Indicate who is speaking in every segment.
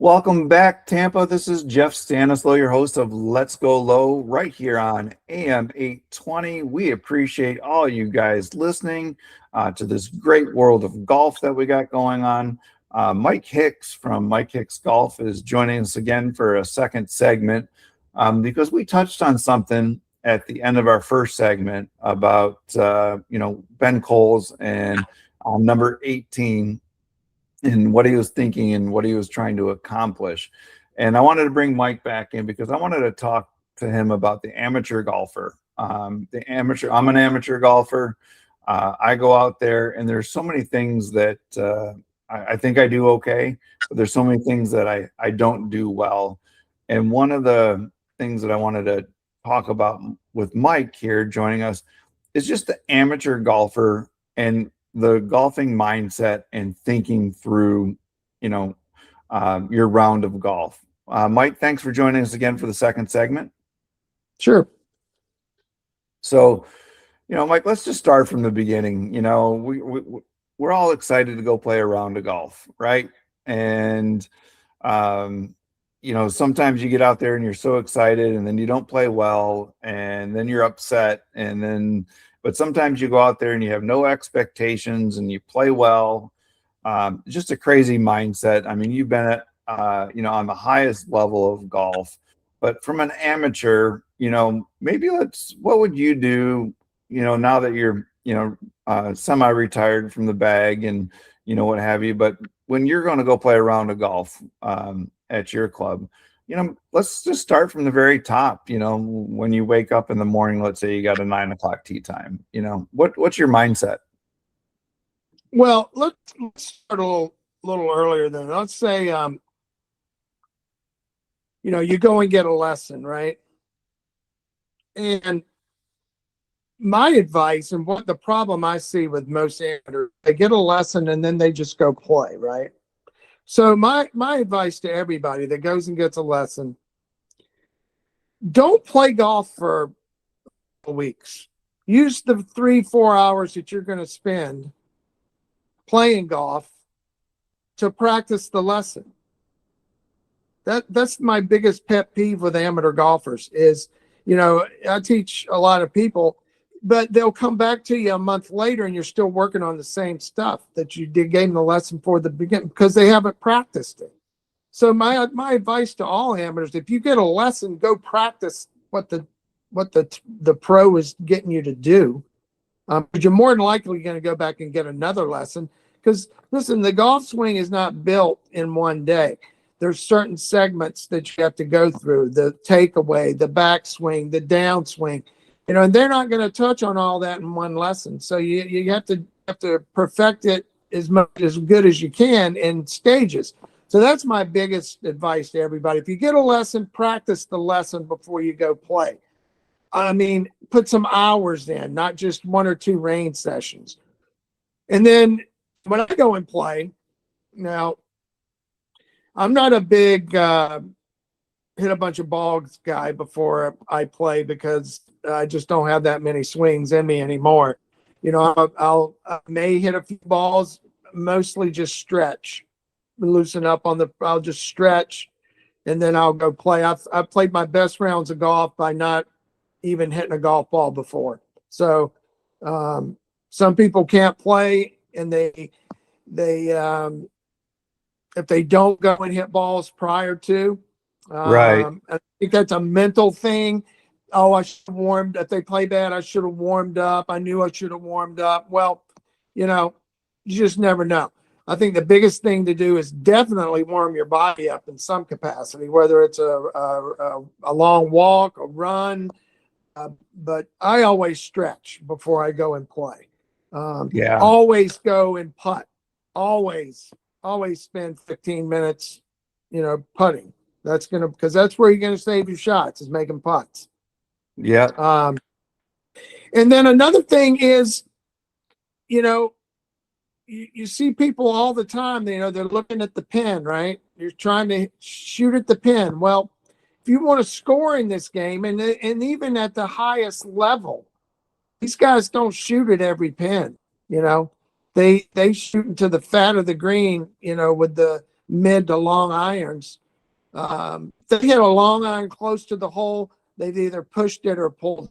Speaker 1: Welcome back, Tampa. This is Jeff Stanislow, your host of Let's Go Low, right here on AM 820. We appreciate all you guys listening to this great world of golf that we got going on. Mike Hicks from Mike Hicks Golf is joining us again for a second segment because we touched on something at the end of our first segment about, Ben Coles and number 18 and what he was thinking and what he was trying to accomplish. And I wanted to bring Mike back in because I wanted to talk to him about the amateur golfer. I'm an amateur golfer. I go out there and there's so many things that I think I do okay, but there's so many things that I don't do well. And one of the things that I wanted to talk about with Mike here joining us is just the amateur golfer and the golfing mindset and thinking through, your round of golf. Mike, thanks for joining us again for the second segment.
Speaker 2: Sure.
Speaker 1: So, Mike, let's just start from the beginning. We're all excited to go play a round of golf, right? And, sometimes you get out there and you're so excited and then you don't play well and then you're upset but sometimes you go out there and you have no expectations and you play well. Just a crazy mindset. I mean, you've been at, on the highest level of golf, but from an amateur, maybe what would you do, now that you're, semi-retired from the bag and, what have you, but when you're going to go play a round of golf at your club, let's just start from the very top. When you wake up in the morning, let's say you got a 9 o'clock tee time, what's your mindset?
Speaker 2: Well, let's start a little earlier then. Let's say, you go and get a lesson, right? And my advice and what the problem I see with most amateurs, they get a lesson and then they just go play, right? So my advice to everybody that goes and gets a lesson, don't play golf for weeks. Use the 3-4 hours that you're going to spend playing golf to practice the lesson. That's my biggest pet peeve with amateur golfers is, I teach a lot of people, but they'll come back to you a month later and you're still working on the same stuff that you gave them the lesson for the beginning because they haven't practiced it. So my advice to all amateurs, if you get a lesson, go practice what the pro is getting you to do. But you're more than likely going to go back and get another lesson because, listen, the golf swing is not built in one day. There's certain segments that you have to go through, the takeaway, the backswing, the downswing. And they're not going to touch on all that in one lesson. So you have to perfect it as good as you can in stages. So that's my biggest advice to everybody. If you get a lesson, practice the lesson before you go play. I mean, put some hours in, not just 1 or 2 range sessions. And then when I go and play, now, I'm not a big hit a bunch of balls guy before I play because I just don't have that many swings in me anymore. I may hit a few balls, mostly just stretch, loosen up I'll just stretch and then I'll go play. I've played my best rounds of golf by not even hitting a golf ball before. So some people can't play and they if they don't go and hit balls prior to,
Speaker 1: Right.
Speaker 2: I think that's a mental thing. Oh, I should have warmed. If they play bad, I should have warmed up. I knew I should have warmed up. Well, you just never know. I think the biggest thing to do is definitely warm your body up in some capacity, whether it's a long walk, a run. But I always stretch before I go and play. Always go and putt. Always spend 15 minutes, putting. Because that's where you're going to save your shots is making putts.
Speaker 1: Yeah.
Speaker 2: And then another thing is, you see people all the time, they're looking at the pin, right? You're trying to shoot at the pin. Well, if you want to score in this game, and even at the highest level, these guys don't shoot at every pin, They shoot into the fat of the green, with the mid to long irons. If they hit a long iron close to the hole, they've either pushed it or pulled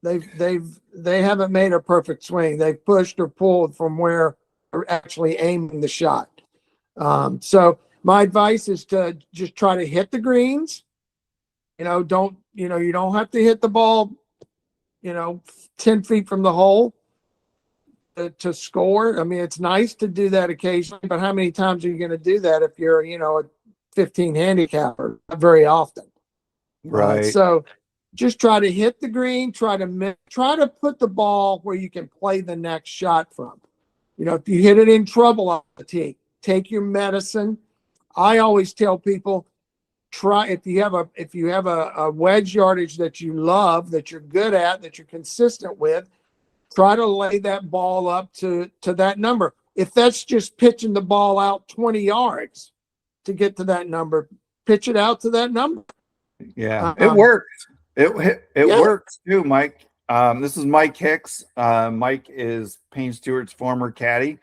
Speaker 2: it. They haven't made a perfect swing. They've pushed or pulled from where they're actually aiming the shot. So my advice is to just try to hit the greens. You don't have to hit the ball, 10 feet from the hole to score. I mean, it's nice to do that occasionally, but how many times are you going to do that if you're, a 15 handicapper? Not very often.
Speaker 1: Right.
Speaker 2: So just try to hit the green, try to put the ball where you can play the next shot from. If you hit it in trouble on the tee, take your medicine. I always tell people, try if you have a wedge yardage that you love, that you're good at, that you're consistent with, try to lay that ball up to that number. If that's just pitching the ball out 20 yards to get to that number, pitch it out to that number.
Speaker 1: Yeah, it works. It works too, Mike. This is Mike Hicks. Mike is Payne Stewart's former caddy.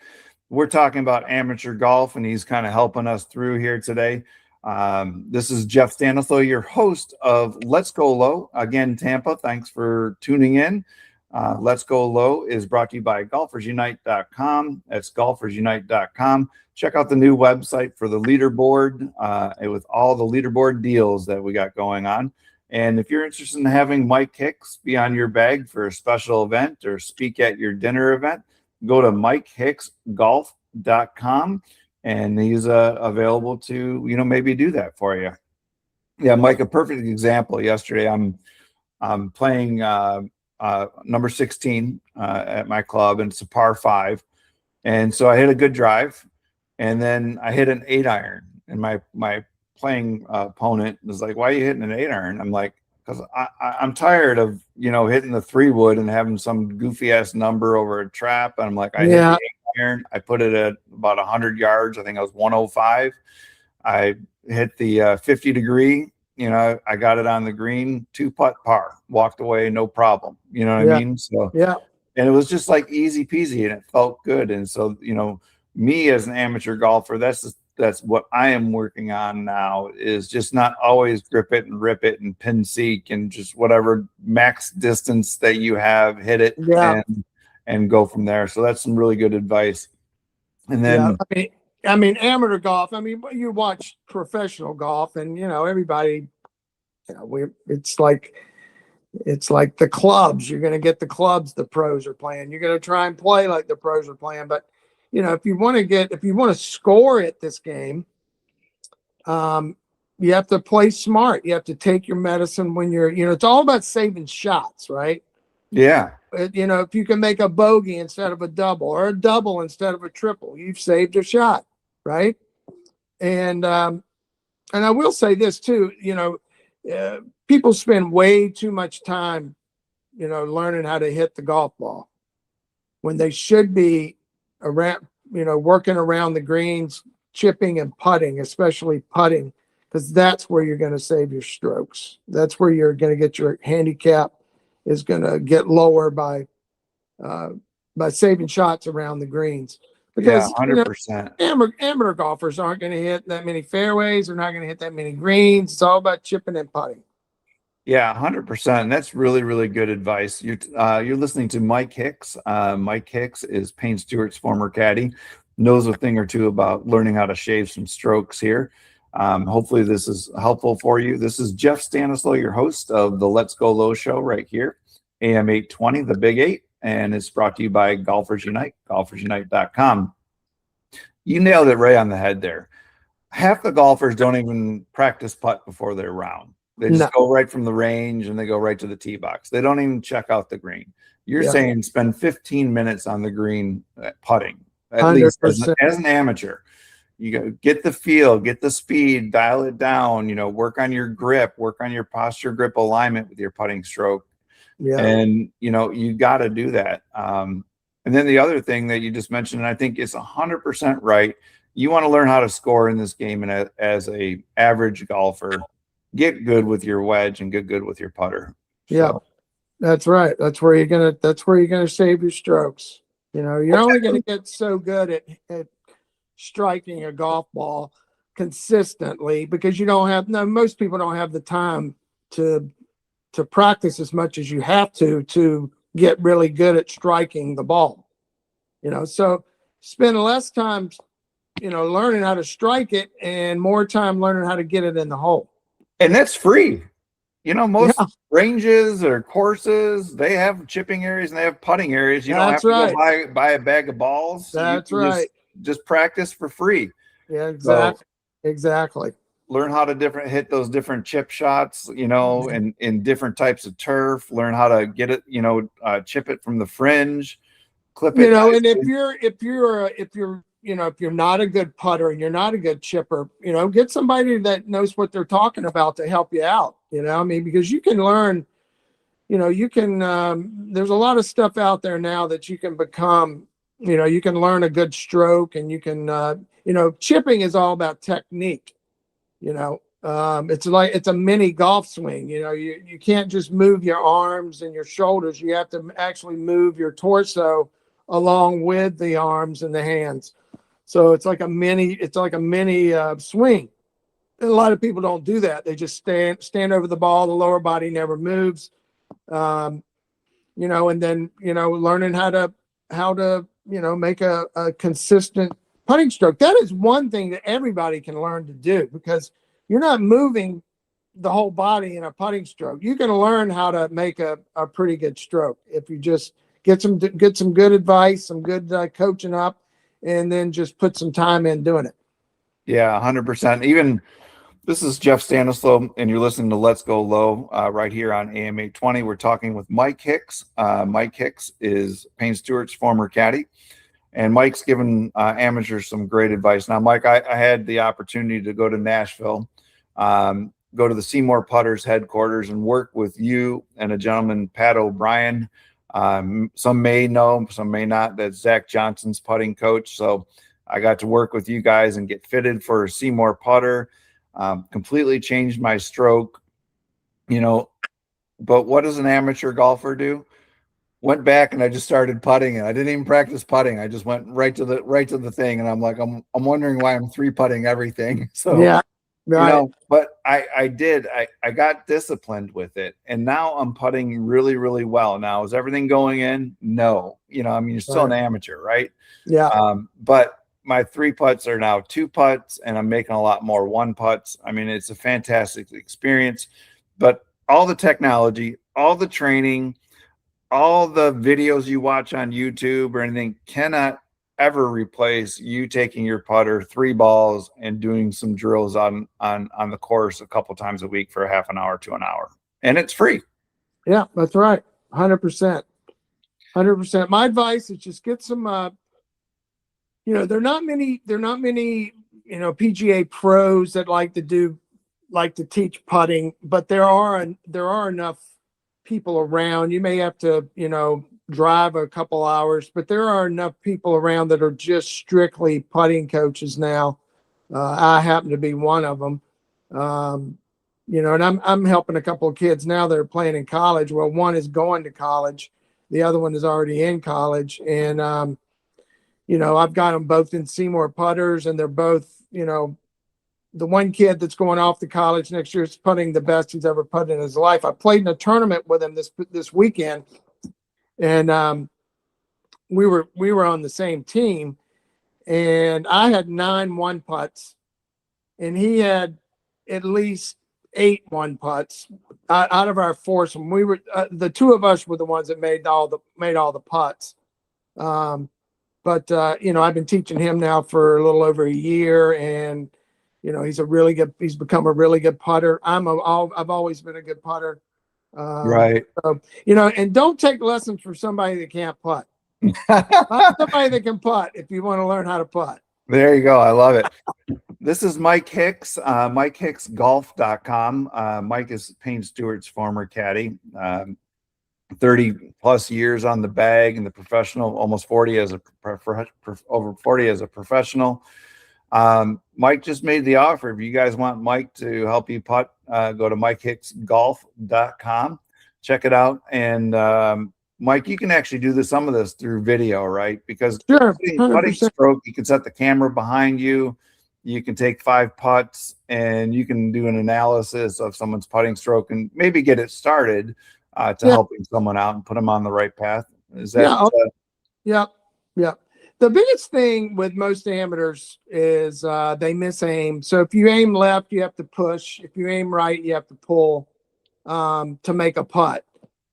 Speaker 1: We're talking about amateur golf, and he's kind of helping us through here today. This is Jeff Stanislaw, your host of Let's Go Low. Again, Tampa, thanks for tuning in. Let's Go Low is brought to you by golfersunite.com. That's golfersunite.com. Check out the new website for the leaderboard with all the leaderboard deals that we got going on. And if you're interested in having Mike Hicks be on your bag for a special event or speak at your dinner event, go to MikeHicksGolf.com, and he's available to, maybe do that for you. Yeah, Mike, a perfect example. Yesterday, I'm playing number 16 at my club, and it's a par 5. And so I hit a good drive, and then I hit an 8-iron, and my playing opponent was like, "Why are you hitting an 8-iron?" I'm like, "Because I'm tired of hitting the 3-wood and having some goofy ass number over a trap." And I'm like, I hit the 8-iron. I put it at about 100 yards. I think I was 105. I hit the 50 degree. I got it on the green, 2-putt par, walked away, no problem. You know what I mean? So and it was just like easy peasy, and it felt good. And so me as an amateur golfer, that's what I am working on now, is just not always grip it and rip it and pin seek and just whatever max distance that you have, hit it and go from there. So that's some really good advice. And then
Speaker 2: I mean amateur golf. I mean, you watch professional golf, and everybody, it's like the clubs. You're going to get the clubs the pros are playing. You're going to try and play like the pros are playing, but if you want to score at this game, you have to play smart. You have to take your medicine when you're, it's all about saving shots, right?
Speaker 1: Yeah.
Speaker 2: If you can make a bogey instead of a double, or a double instead of a triple, you've saved a shot, right? And I will say this too, people spend way too much time, learning how to hit the golf ball when they should be around, working around the greens, chipping and putting, especially putting, because that's where you're going to save your strokes. That's where you're going to get your handicap is going to get lower by saving shots around the greens. Because
Speaker 1: 100%.
Speaker 2: Amateur golfers aren't going to hit that many fairways. They're not going to hit that many greens. It's all about chipping and putting.
Speaker 1: Yeah, 100%. And that's really, really good advice. You're listening to Mike Hicks. Mike Hicks is Payne Stewart's former caddy, knows a thing or two about learning how to shave some strokes here. Hopefully this is helpful for you. This is Jeff Stanislaw, your host of the Let's Go Low show right here, AM 820, the Big 8, and it's brought to you by Golfers Unite, golfersunite.com. You nailed it right on the head there. Half the golfers don't even practice putt before their round. They just go right from the range and they go right to the tee box. They don't even check out the green. You're saying spend 15 minutes on the green putting, at 100%. Least as an amateur. You go get the feel, get the speed, dial it down, work on your grip, work on your posture, grip alignment with your putting stroke. Yeah. And, you got to do that. And then the other thing that you just mentioned, and I think it's 100% right. You want to learn how to score in this game. And as a average golfer, get good with your wedge and get good with your putter.
Speaker 2: Yeah, that's right. That's where you're gonna save your strokes. You're only gonna get so good at striking a golf ball consistently, because you don't have, no, most people don't have the time to practice as much as you have to get really good at striking the ball. So spend less time, learning how to strike it and more time learning how to get it in the hole.
Speaker 1: And that's free. Most
Speaker 2: Yeah.
Speaker 1: ranges or courses, they have chipping areas and they have putting areas. You don't have to go buy a bag of balls.
Speaker 2: That's right.
Speaker 1: Just practice for free.
Speaker 2: Yeah, exactly.
Speaker 1: So
Speaker 2: exactly.
Speaker 1: Learn how to hit those different chip shots, in different types of turf. Learn how to get it, chip it from the fringe, clip it.
Speaker 2: And if you're not a good putter and you're not a good chipper, get somebody that knows what they're talking about to help you out. Because you can learn, there's a lot of stuff out there now that you can become, you can learn a good stroke, and you can, chipping is all about technique. It's a mini golf swing. You can't just move your arms and your shoulders. You have to actually move your torso along with the arms and the hands. So it's like a mini swing. And a lot of people don't do that. They just stand over the ball. The lower body never moves. And then, learning how to, make a consistent putting stroke. That is one thing that everybody can learn to do, because you're not moving the whole body in a putting stroke. You can learn how to make a pretty good stroke if you just get some good advice, some good coaching up, and then just put some time in doing it.
Speaker 1: Yeah, 100%. Even this is Jeff Stanislaw, and you're listening to Let's Go Low right here on AM 820. We're talking with Mike Hicks. Mike Hicks is Payne Stewart's former caddy, and Mike's given amateurs some great advice. Now, Mike, I had the opportunity to go to Nashville, go to the Seymour Putters headquarters, and work with you and a gentleman, Pat O'Brien. Some may know, some may not. That's Zach Johnson's putting coach. So I got to work with you guys and get fitted for a Seymour putter. Completely changed my stroke, but what does an amateur golfer do? Went back and I just started putting, and I didn't even practice putting. I just went right to the thing. And I'm like, I'm wondering why I'm 3-putting everything. So,
Speaker 2: yeah, right.
Speaker 1: But I got disciplined with it, and now I'm putting really, really well. Now, is everything going in? No, you're still an amateur, right?
Speaker 2: Yeah.
Speaker 1: But my 3-putts are now 2-putts, and I'm making a lot more 1-putts. It's a fantastic experience, but all the technology, all the training, all the videos you watch on YouTube or anything cannot ever replace you taking your putter 3 balls and doing some drills on the course a couple times a week for a half an hour to an hour, and it's free.
Speaker 2: Yeah, that's right. 100%. My advice is just get some, there are not many, PGA pros that like to teach putting, but there are enough people around. You may have to, drive a couple hours, but there are enough people around that are just strictly putting coaches now. I happen to be one of them. And I'm helping a couple of kids now that are playing in college. Well, one is going to college. The other one is already in college. And, I've got them both in Seymour Putters, and they're both, the one kid that's going off to college next year is putting the best he's ever putted in his life. I played in a tournament with him this weekend, and we were on the same team, and I had 9 1-putts, and he had at least 8 1-putts out of our foursome. We were the 2 of us were the ones that made all the putts. But I've been teaching him now for a little over a year, and he's become a really good putter. I've always been a good putter.
Speaker 1: Right.
Speaker 2: So, and don't take lessons from somebody that can't putt. Find somebody that can putt if you want to learn how to putt.
Speaker 1: There you go. I love it. This is Mike Hicks, MikeHicksGolf.com. Mike is Payne Stewart's former caddy. 30 plus years on the bag in the professional, almost 40 as over 40 as a professional. Mike just made the offer. If you guys want Mike to help you putt, go to MikeHicksGolf.com, check it out. And, Mike, you can actually do some of this through video, right? Because
Speaker 2: Sure,
Speaker 1: putting
Speaker 2: 100%.
Speaker 1: stroke, you can set the camera behind you. You can take 5 putts and you can do an analysis of someone's putting stroke and maybe get it started to
Speaker 2: Yeah,
Speaker 1: helping someone out and put them on the right path. Is that?
Speaker 2: yeah, yeah, yeah. The biggest thing with most amateurs is they miss aim. So if you aim left, you have to push. If you aim right, you have to pull to make a putt.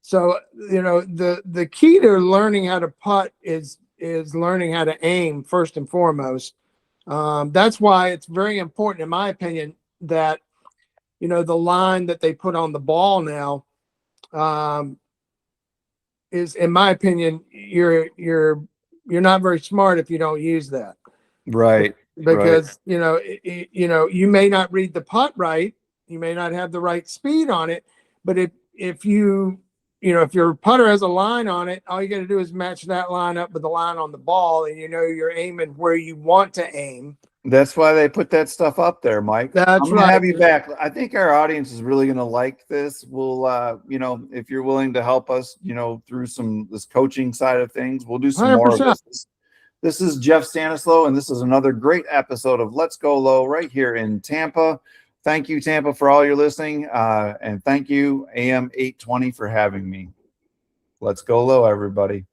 Speaker 2: So the key to learning how to putt is learning how to aim first and foremost. That's why it's very important, in my opinion, that the line that they put on the ball now is, in my opinion, you're not very smart if you don't use that.
Speaker 1: Right, right.
Speaker 2: Because you may not read the putt right, you may not have the right speed on it, but if if your putter has a line on it, all you got to do is match that line up with the line on the ball, and you're aiming where you want to aim.
Speaker 1: That's why they put that stuff up there, Mike.
Speaker 2: That's
Speaker 1: I'm gonna
Speaker 2: right.
Speaker 1: have you back. I think our audience is really gonna like this. We'll, if you're willing to help us, through this coaching side of things, we'll do some more of
Speaker 2: 100%.
Speaker 1: this. This is Jeff Stanislow, and this is another great episode of Let's Go Low right here in Tampa. Thank you, Tampa, for all your listening, and thank you, AM 820, for having me. Let's go low, everybody.